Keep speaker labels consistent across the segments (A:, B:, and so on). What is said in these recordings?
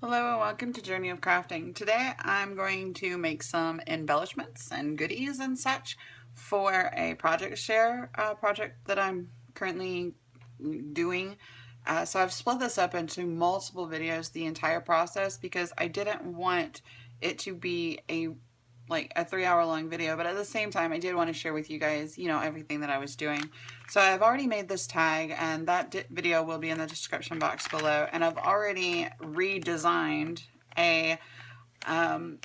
A: Hello and welcome to Journey of Crafting. Today I'm going to make some embellishments and goodies and such for a project share project that I'm currently doing. So I've split this up into multiple videos, the entire process, because I didn't want it to be like a 3 hour long video, but at the same time I did want to share with you guys, everything that I was doing. So I've already made this tag, and that video will be in the description box below, and I've already redesigned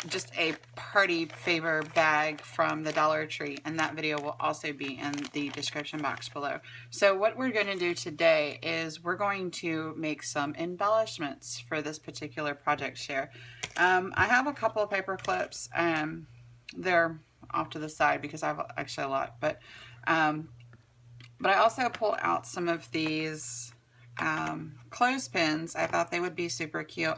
A: just a party favor bag from the Dollar Tree, and that video will also be in the description box below. So what we're going to do today is we're going to make some embellishments for this particular project share. I have a couple of paper clips. They're off to the side because I have actually a lot, but I also pulled out some of these clothespins. I thought they would be super cute.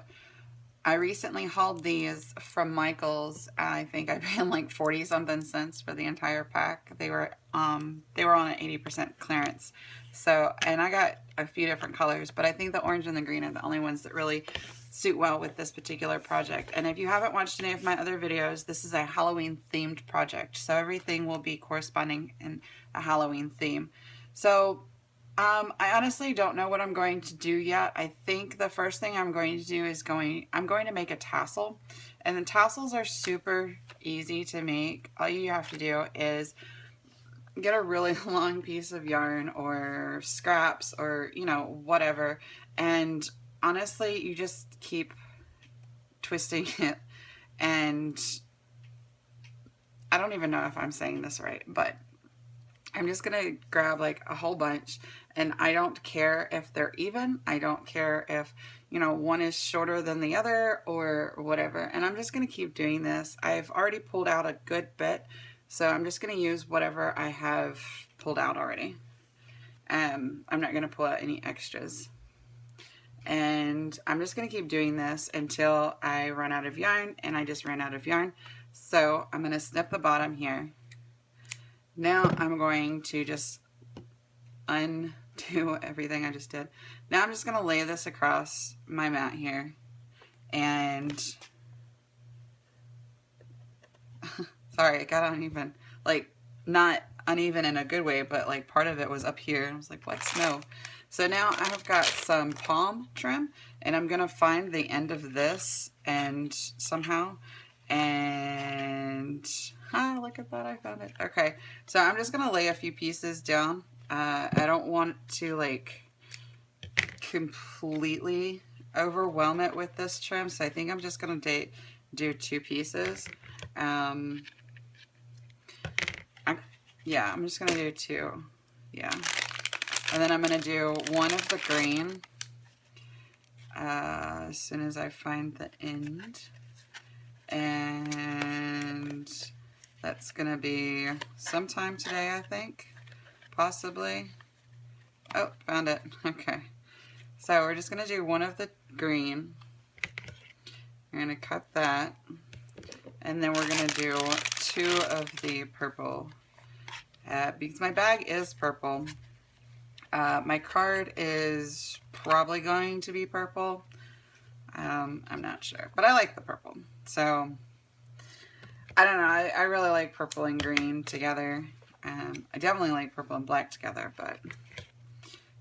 A: I recently hauled these from Michael's. I think I paid like 40 something cents for the entire pack. They were on an 80% clearance. So, and I got a few different colors, but I think the orange and the green are the only ones that really suit well with this particular project. And if you haven't watched any of my other videos, this is a Halloween themed project. So everything will be corresponding in a Halloween theme. So I honestly don't know what I'm going to do yet. I think the first thing I'm going to do is I'm going to make a tassel. And the tassels are super easy to make. All you have to do is get a really long piece of yarn or scraps or, whatever. And honestly, you just keep twisting it. And I don't even know if I'm saying this right, but I'm just going to grab like a whole bunch, and I don't care if they're even. I don't care if, one is shorter than the other or whatever. And I'm just going to keep doing this. I've already pulled out a good bit, so I'm just going to use whatever I have pulled out already. I'm not going to pull out any extras. And I'm just going to keep doing this until I run out of yarn, and I just ran out of yarn. So I'm going to snip the bottom here. Now I'm going to just undo everything I just did. Now I'm just going to lay this across my mat here, and sorry, it got uneven. Like, not uneven in a good way, but like part of it was up here. I was like, what snow? So now I've got some palm trim, and I'm going to find the end of this and somehow, and look at that, I found it. Okay, so I'm just going to lay a few pieces down. I don't want to like completely overwhelm it with this trim, so I think I'm just going to do 2 pieces. Yeah, I'm just going to do 2. Yeah. And then I'm going to do one of the green as soon as I find the end. And that's going to be sometime today, I think. Possibly. Oh, found it. Okay. So we're just going to do one of the green. We're going to cut that. And then we're going to do 2 of the purple. Because my bag is purple. My card is probably going to be purple. I'm not sure, but I like the purple. So, I don't know. I really like purple and green together. I definitely like purple and black together, but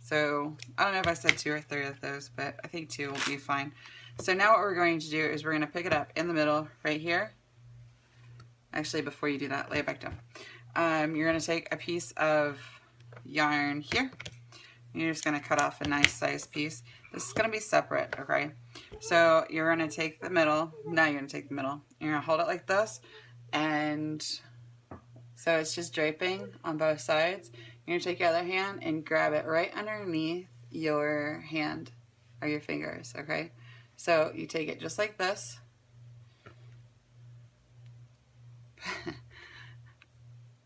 A: so I don't know if I said 2 or 3 of those, but I think 2 will be fine. So now what we're going to do is we're going to pick it up in the middle right here. Actually, before you do that, lay it back down. You're going to take a piece of yarn here. You're just going to cut off a nice size piece. This is going to be separate, okay? So you're going to take the middle. Now you're going to take the middle. You're going to hold it like this. And so it's just draping on both sides. You're going to take your other hand and grab it right underneath your hand or your fingers, okay? So you take it just like this.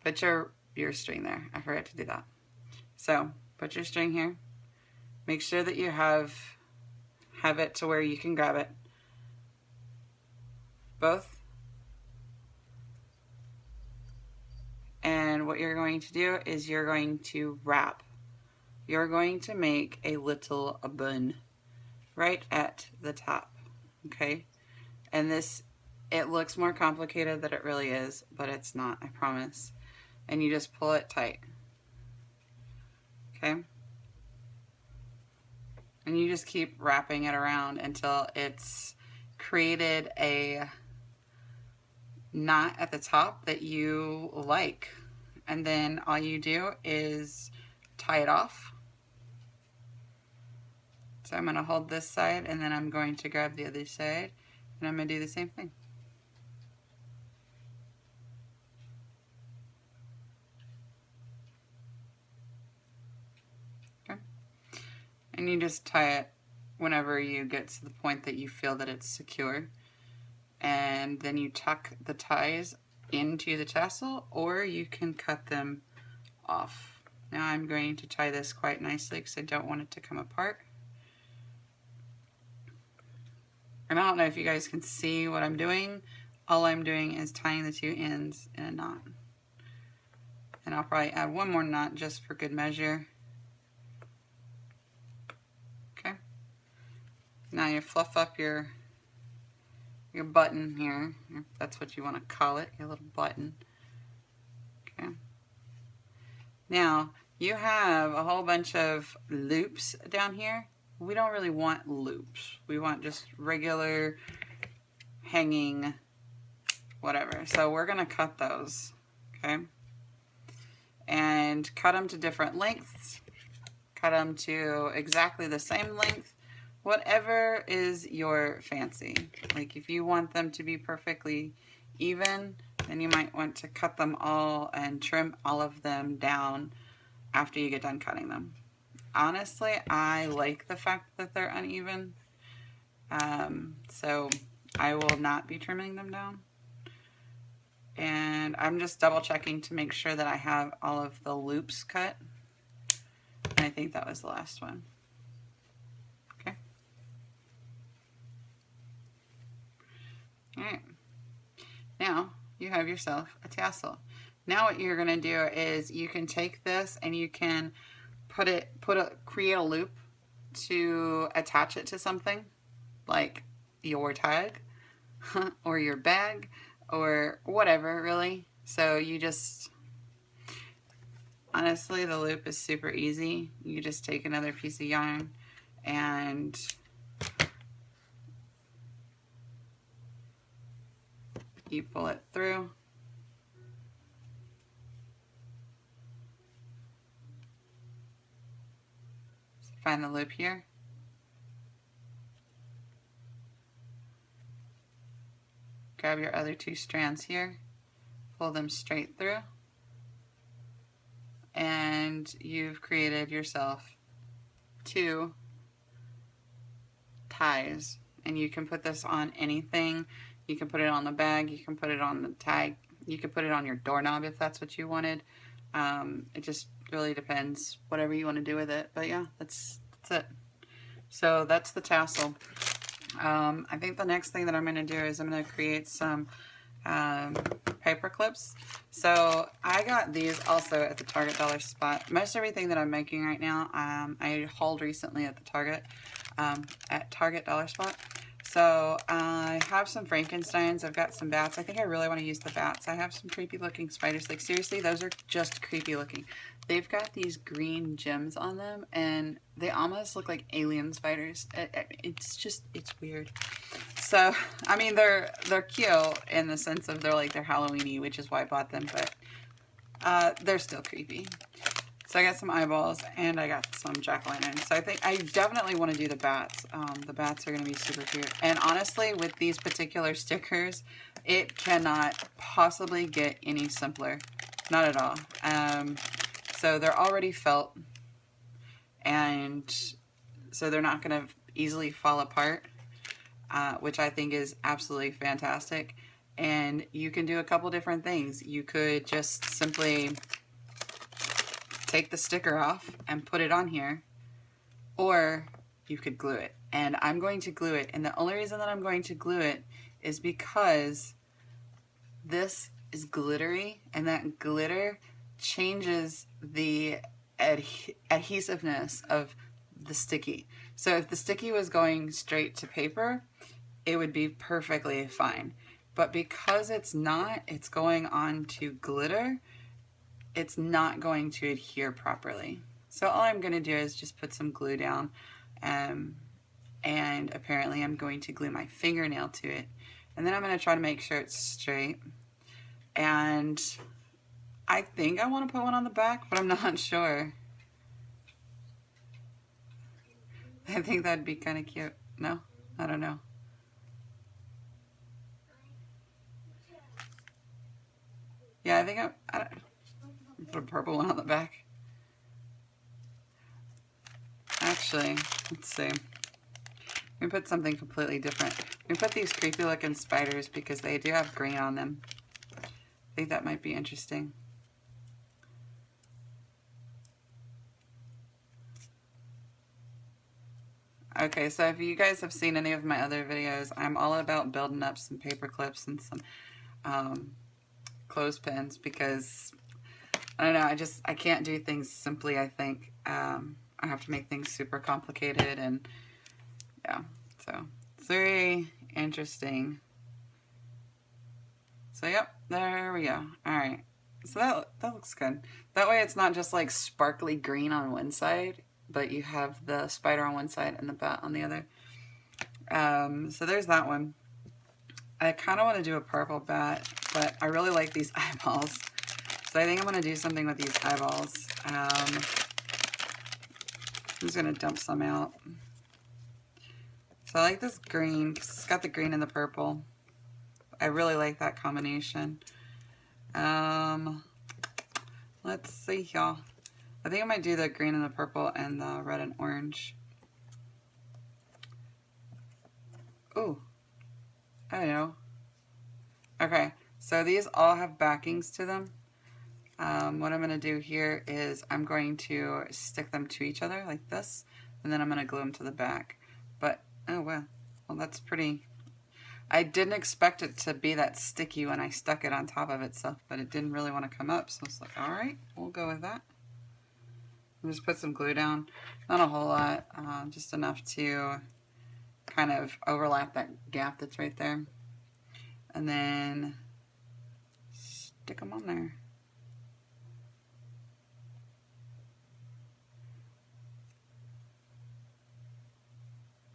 A: Put your string there. I forgot to do that. So put your string here. Make sure that you have it to where you can grab it. Both. And what you're going to do is you're going to wrap. You're going to make a little bun right at the top. okay? And this, it looks more complicated than it really is, but it's not, I promise. And you just pull it tight, okay? And you just keep wrapping it around until it's created a knot at the top that you like. And then all you do is tie it off. So I'm going to hold this side, and then I'm going to grab the other side, and I'm going to do the same thing. Okay. And you just tie it whenever you get to the point that you feel that it's secure. And then you tuck the ties into the tassel, or you can cut them off. Now I'm going to tie this quite nicely because I don't want it to come apart. And I don't know if you guys can see what I'm doing. All I'm doing is tying the two ends in a knot. And I'll probably add one more knot just for good measure. Okay. Now you fluff up your button here, if that's what you want to call it, your little button. Okay. Now, you have a whole bunch of loops down here. We don't really want loops. We want just regular hanging whatever. So we're going to cut those, okay? And cut them to different lengths. Cut them to exactly the same length. Whatever is your fancy. Like if you want them to be perfectly even, then you might want to cut them all and trim all of them down after you get done cutting them. Honestly, I like the fact that they're uneven, so I will not be trimming them down. And I'm just double checking to make sure that I have all of the loops cut. And I think that was the last one. Okay. All right. Now you have yourself a tassel. Now what you're going to do is you can take this and you can create a loop to attach it to something like your tag or your bag or whatever, really. So you just, honestly, the loop is super easy. You just take another piece of yarn and you pull it through. Find the loop here. Grab your other two strands here, pull them straight through, and you've created yourself two ties. And you can put this on anything. You can put it on the bag, you can put it on the tag, you can put it on your doorknob if that's what you wanted. It just really depends, whatever you want to do with it. But yeah, that's it. So that's the tassel. I think the next thing that I'm going to do is I'm going to create some paper clips. So I got these also at the Target dollar spot. Most everything that I'm making right now, I hauled recently at the Target dollar spot. So I have some Frankensteins, I've got some bats. I think I really want to use the bats. I have some creepy looking spiders. Like seriously, those are just creepy looking. They've got these green gems on them and they almost look like alien spiders. It's weird. So, I mean, they're cute in the sense of they're Halloween-y, which is why I bought them, but they're still creepy. So I got some eyeballs and I got some jack-o'-lanterns. So I think I definitely want to do the bats. The bats are going to be super cute. And honestly, with these particular stickers, it cannot possibly get any simpler. Not at all. So they're already felt. And so they're not going to easily fall apart, which I think is absolutely fantastic. And you can do a couple different things. You could just simply take the sticker off and put it on here, or you could glue it. And I'm going to glue it, and the only reason that I'm going to glue it is because this is glittery, and that glitter changes the adhesiveness of the sticky. So if the sticky was going straight to paper, it would be perfectly fine. But because it's not, it's going on to glitter, it's not going to adhere properly. So all I'm going to do is just put some glue down, and apparently I'm going to glue my fingernail to it. And then I'm going to try to make sure it's straight. And I think I want to put one on the back, but I'm not sure. I think that'd be kind of cute. No? I don't know. Yeah, I think I put a purple one on the back. Actually, let's see. We put something completely different. We put these creepy looking spiders because they do have green on them. I think that might be interesting. Okay, so if you guys have seen any of my other videos, I'm all about building up some paper clips and some clothespins because, I don't know, I can't do things simply, I think. I have to make things super complicated, and yeah, so it's very interesting. So yep, there we go. Alright, so that looks good. That way it's not just like sparkly green on one side, but you have the spider on one side and the bat on the other. So there's that one. I kind of want to do a purple bat, but I really like these eyeballs. So I think I'm going to do something with these eyeballs. I'm just going to dump some out. So I like this green because it's got the green and the purple. I really like that combination. Let's see, y'all. I think I might do the green and the purple and the red and orange. Ooh. I don't know. Okay, so these all have backings to them. What I'm going to do here is I'm going to stick them to each other like this, and then I'm going to glue them to the back. But, oh well, that's pretty. I didn't expect it to be that sticky when I stuck it on top of itself, but it didn't really want to come up, so I was like, alright, we'll go with that. I'll just put some glue down, not a whole lot, just enough to kind of overlap that gap that's right there. And then stick them on there.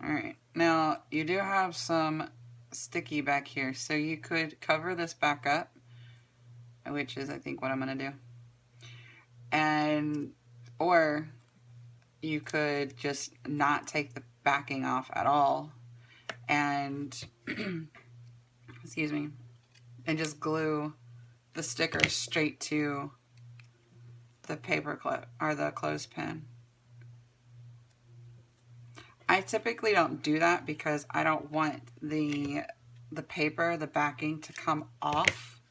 A: Alright, now you do have some sticky back here, so you could cover this back up, which is I think what I'm going to do. Or you could just not take the backing off at all and excuse me, and just glue the sticker straight to the paper clip or the clothespin. I typically don't do that because I don't want the paper, the backing, to come off.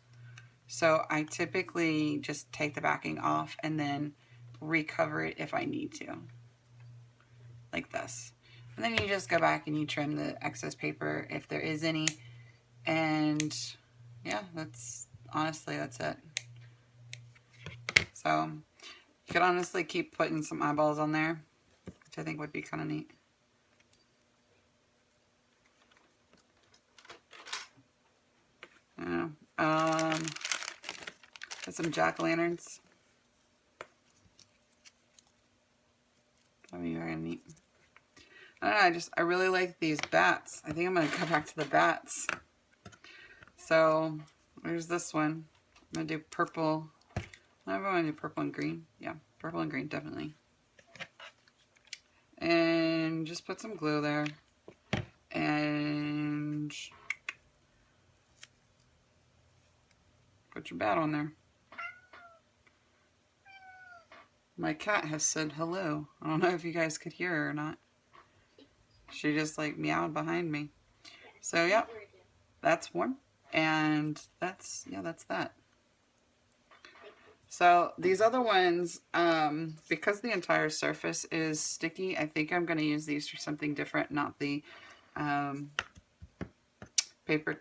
A: So I typically just take the backing off and then recover it if I need to. Like this. And then you just go back and you trim the excess paper if there is any. And yeah, honestly, that's it. So you could honestly keep putting some eyeballs on there, which I think would be kind of neat. Got some jack-o'-lanterns. That'd be very neat. I don't know, I really like these bats. I think I'm going to go back to the bats. So, there's this one. I'm going to do purple. I want to do purple and green. Yeah, purple and green, definitely. And just put some glue there. And put your bat on there. My cat has said hello. I don't know if you guys could hear her or not. She just like meowed behind me. So yeah, that's one. And that's that. So these other ones, because the entire surface is sticky, I think I'm going to use these for something different, not the paper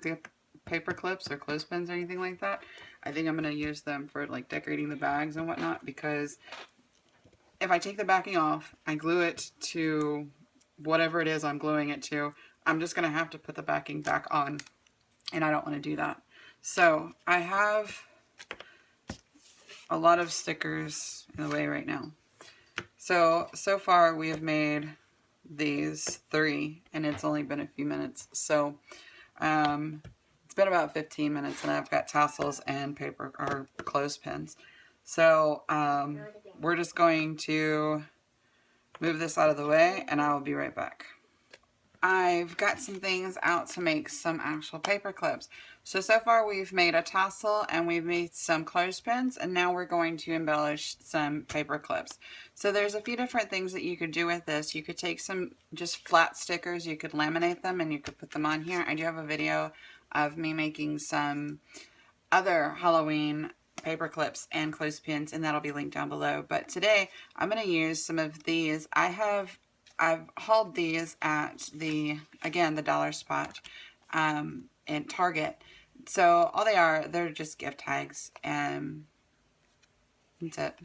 A: clips or clothespins or anything like that. I think I'm going to use them for like decorating the bags and whatnot, because if I take the backing off, I glue it to whatever it is I'm gluing it to, I'm just going to have to put the backing back on, and I don't want to do that. So I have a lot of stickers in the way right now. So far we have made these 3, and it's only been a few minutes. So it's been about 15 minutes, and I've got tassels and paper or clothespins. So we're just going to move this out of the way, and I will be right back. I've got some things out to make some actual paper clips. So far we've made a tassel and we've made some clothespins, and now we're going to embellish some paper clips. So there's a few different things that you could do with this. You could take some just flat stickers, you could laminate them, and you could put them on here. I do have a video of me making some other Halloween paper clips and clothespins, and that'll be linked down below. But today I'm going to use some of these. I've hauled these at the dollar spot in Target. So all they're just gift tags, and that's it.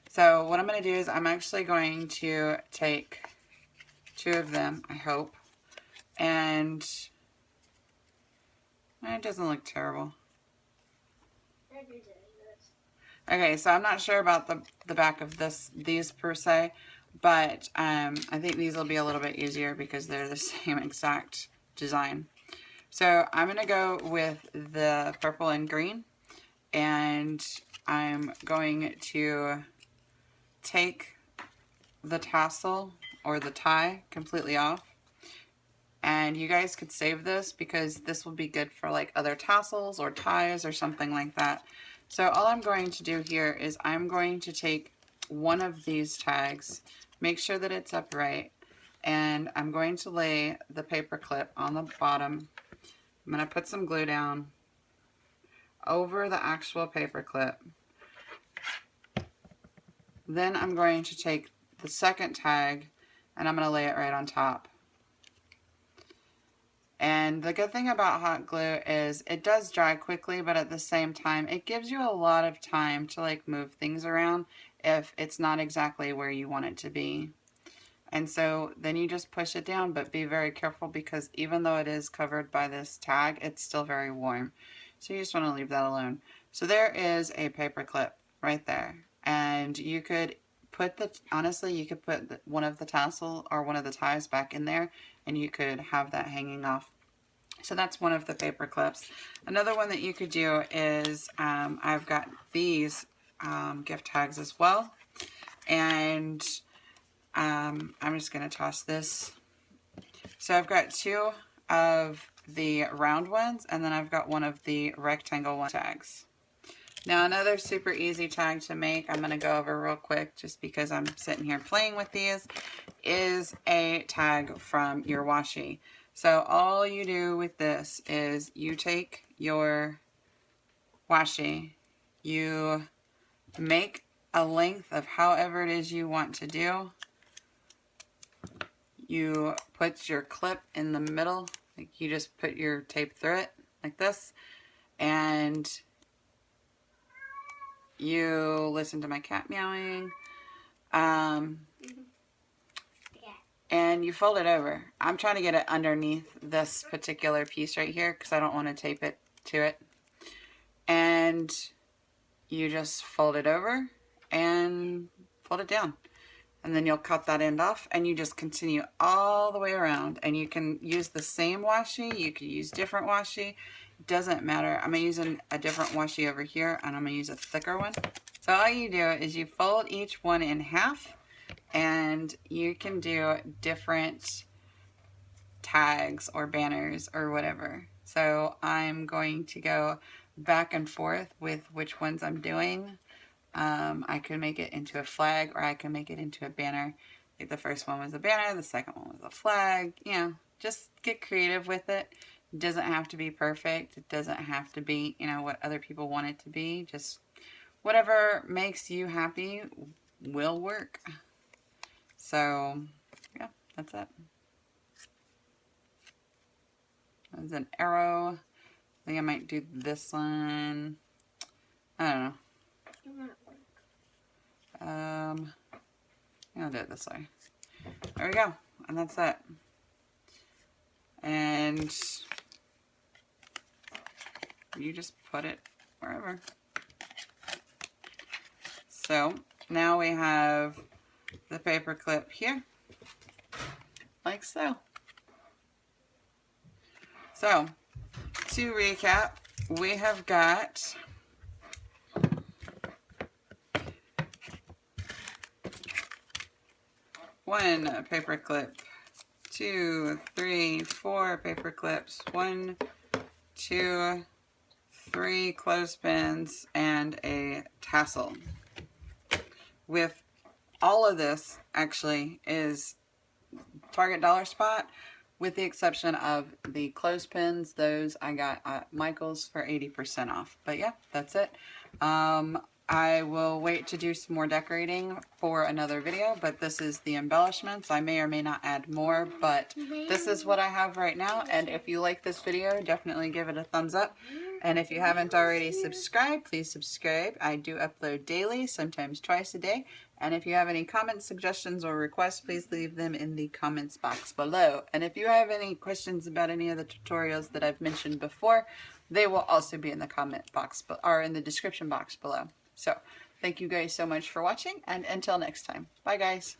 A: So what I'm going to do is I'm actually going to take 2 of them, I hope, and it doesn't look terrible. Okay, so I'm not sure about the back of these per se, but I think these will be a little bit easier because they're the same exact design. So I'm going to go with the purple and green, and I'm going to take the tassel or the tie completely off. And you guys could save this because this will be good for like other tassels or ties or something like that. So all I'm going to do here is I'm going to take one of these tags, make sure that it's upright, and I'm going to lay the paper clip on the bottom. I'm going to put some glue down over the actual paper clip. Then I'm going to take the second tag and I'm going to lay it right on top. And the good thing about hot glue is it does dry quickly, but at the same time it gives you a lot of time to like move things around if it's not exactly where you want it to be. And so then you just push it down, but be very careful because even though it is covered by this tag, it's still very warm. So you just want to leave that alone. So there is a paper clip right there. And you could put honestly, you could put one of the tassel or one of the ties back in there, and you could have that hanging off. So that's one of the paper clips. Another one that you could do is I've got these gift tags as well. And I'm just going to toss this. So I've got 2 of the round ones, and then I've got one of the rectangle one tags. Now another super easy tag to make, I'm going to go over real quick just because I'm sitting here playing with these, is a tag from your washi. So all you do with this is you take your washi, you make a length of however it is you want to do. You put your clip in the middle, like you just put your tape through it like this, and you listen to my cat meowing, and you fold it over. I'm trying to get it underneath this particular piece right here because I don't want to tape it to it. And you just fold it over and fold it down. And then you'll cut that end off, and you just continue all the way around. And you can use the same washi, you could use different washi, it doesn't matter. I'm using a different washi over here, and I'm going to use a thicker one. So all you do is you fold each one in half, and you can do different tags or banners or whatever. So I'm going to go back and forth with which ones I'm doing. I could make it into a flag, or I can make it into a banner. Like the first one was a banner, the second one was a flag. You know, just get creative with it. It doesn't have to be perfect. It doesn't have to be, you know, what other people want it to be. Just whatever makes you happy will work. So, yeah, that's it. There's an arrow. I think I might do this one. I don't know. I'll do it this way. There we go. And that's it. and you just put it wherever. So now we have the paper clip here, like so. So to recap, we have got one paper clip, 2, 3, 4 paper clips, 1, 2, 3 clothespins, and a tassel. With all of this actually is Target Dollar Spot, with the exception of the clothespins. Those I got at Michael's for 80% off. But yeah, that's it. I will wait to do some more decorating for another video, but this is the embellishments. I may or may not add more, but this is what I have right now. And if you like this video, definitely give it a thumbs up. And if you haven't already subscribed, please subscribe. I do upload daily, sometimes twice a day. And if you have any comments, suggestions, or requests, please leave them in the comments box below. And if you have any questions about any of the tutorials that I've mentioned before, they will also be in the comment box or in the description box below. So thank you guys so much for watching, and until next time. Bye guys.